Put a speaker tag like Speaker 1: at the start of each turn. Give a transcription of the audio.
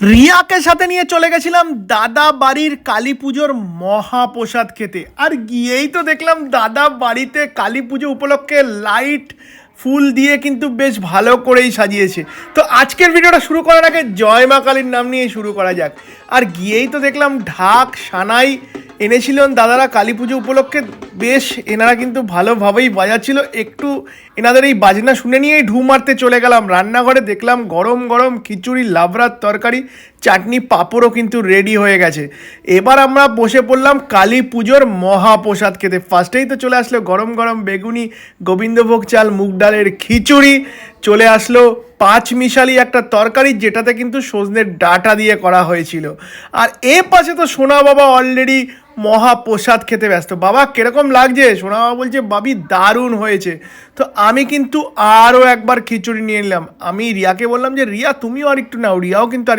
Speaker 1: রিয়াকে সাথে নিয়ে চলে গেছিলাম দাদা বাড়ির কালী পুজোর মহাপ্রসাদ খেতে। আর গিয়েই তো দেখলাম দাদা বাড়িতে কালী পুজো উপলক্ষে লাইট ফুল দিয়ে কিন্তু বেশ ভালো করেই সাজিয়েছে। তো আজকের ভিডিওটা শুরু করার আগে জয় মা কালীর নাম নিয়ে শুরু করা যাক। আর গিয়েই তো দেখলাম ঢাক সানাই এনেছিলেন দাদারা কালী পুজো উপলক্ষে। বেশ এনারা কিন্তু ভালোভাবেই বাজাচ্ছিল। একটু এনাদের এই বাজনা শুনে নিয়েই ঢু মারতে চলে গেলাম রান্নাঘরে। দেখলাম গরম গরম খিচুড়ি, লাবড়ার তরকারি, চাটনি, পাঁপড়ও কিন্তু রেডি হয়ে গেছে। এবার আমরা বসে পড়লাম কালী পুজোর মহাপ্রসাদ খেতে। ফার্স্টেই তো চলে আসলো গরম গরম বেগুনি, গোবিন্দভোগ চাল, মুগ ডালের খিচুড়ি। চলে আসলো পাঁচ মিশালি একটা তরকারি, যেটাতে কিন্তু সজনের ডাঁটা দিয়ে করা হয়েছিল। আর এ পাশে তো সোনা বাবা অলরেডি মহাপ্রসাদ খেতে ব্যস্ত। বাবা কিরকম লাগছে? সোনা বাবা বলছে বাবি দারুণ হয়েছে। তো আমি কিন্তু আরও একবার খিচুড়ি নিয়ে নিলাম। আমি রিয়াকে বললাম যে রিয়া তুমিও আর একটু নাও। রিয়াও কিন্তু আর